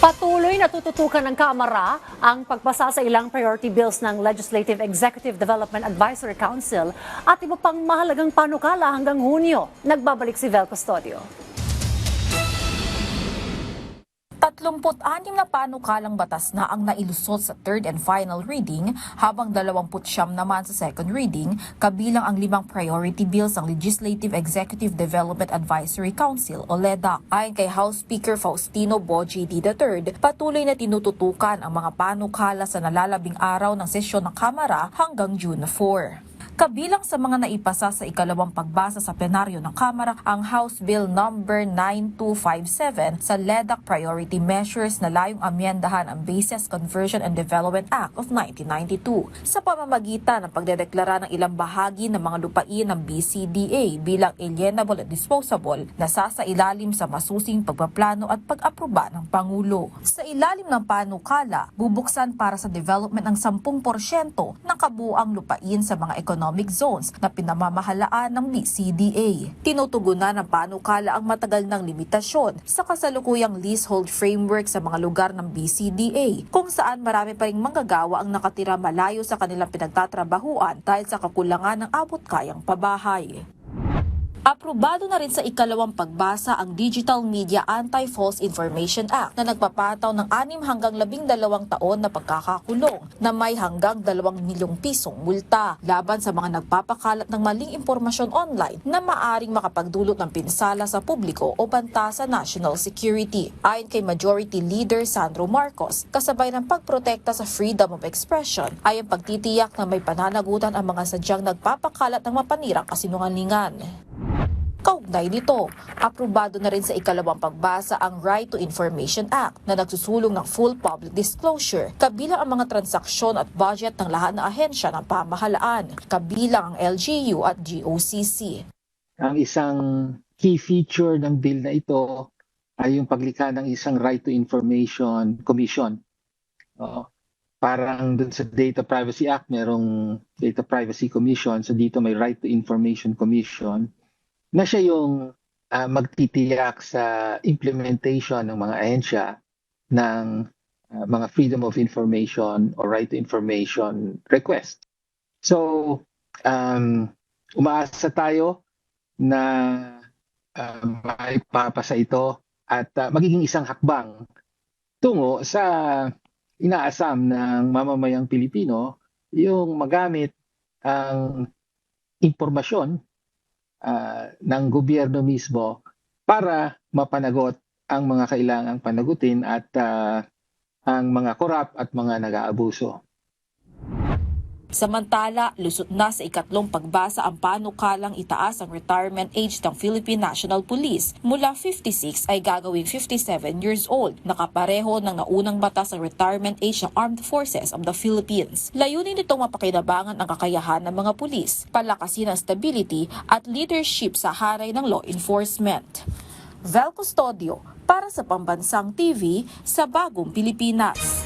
Patuloy na tututukan ng Kamara ang pagpasa sa ilang priority bills ng Legislative Executive Development Advisory Council at iba pang mahalagang panukala hanggang Hunyo. Nagbabalik si Vel Custodio. 36 na panukalang batas na ang nailusot sa third and final reading habang 29 naman sa second reading, kabilang ang 5 priority bills ng Legislative Executive Development Advisory Council o LEDAC. Ayon kay House Speaker Faustino Bojidi III, patuloy na tinututukan ang mga panukala sa nalalabing araw ng sesyon ng Kamara hanggang June 4. Kabilang sa mga naipasa sa ikalawang pagbasa sa plenaryo ng Kamara ang House Bill number 9257 sa LEDAC Priority Measures na layong amyendahan ang Bases Conversion and Development Act of 1992 sa pamamagitan ng pagdedeklara ng ilang bahagi ng mga lupain ng BCDA bilang alienable at disposable na sasailalim sa masusing pagpaplano at pag-aproba ng Pangulo. Sa ilalim ng panukala, bubuksan para sa development ng 10% ng kabuuang lupain sa mga economic zones na pinamamahalaan ng BCDA. Tinutugunan ng panukala ang matagal ng limitasyon sa kasalukuyang leasehold framework sa mga lugar ng BCDA kung saan marami pa ring manggagawa ang nakatira malayo sa kanilang pinagtatrabahuan dahil sa kakulangan ng abot-kayang pabahay. Aprobado na rin sa ikalawang pagbasa ang Digital Media Anti-False Information Act na nagpapataw ng 6 hanggang 12 taon na pagkakakulong na may hanggang 2 milyong pisong multa laban sa mga nagpapakalat ng maling impormasyon online na maaring makapagdulot ng pinsala sa publiko o banta sa national security. Ayon kay Majority Leader Sandro Marcos, kasabay ng pagprotekta sa freedom of expression ay ang pagtitiyak na may pananagutan ang mga sadyang nagpapakalat ng mapanirang kasinungalingan. Kaugnay nito, aprobado na rin sa ikalawang pagbasa ang Right to Information Act na nagsusulong ng full public disclosure, kabilang ang mga transaksyon at budget ng lahat ng ahensya ng pamahalaan, kabilang ang LGU at GOCC. Ang isang key feature ng bill na ito ay yung paglikha ng isang Right to Information Commission. Parang dun sa Data Privacy Act, merong Data Privacy Commission, so dito may Right to Information Commission na siya yung magtitiyak sa implementation ng mga ahensya ng mga freedom of information or right to information request. So, umaasa tayo na maipapasa ito at magiging isang hakbang tungo sa inaasam ng mamamayang Pilipino yung magamit ang impormasyon ng gobyerno mismo para mapanagot ang mga kailangang panagutin at ang mga korap at mga nag-aabuso. Samantala, lusot na sa ikatlong pagbasa ang panukalang itaas ang retirement age ng Philippine National Police mula 56 ay gagawing 57 years old, nakapareho ng naunang batas ang retirement age ng Armed Forces of the Philippines. Layunin nitong mapakinabangan ang kakayahan ng mga pulis, palakasin ang stability at leadership sa haray ng law enforcement. Vel Custodio para sa Pambansang TV sa Bagong Pilipinas.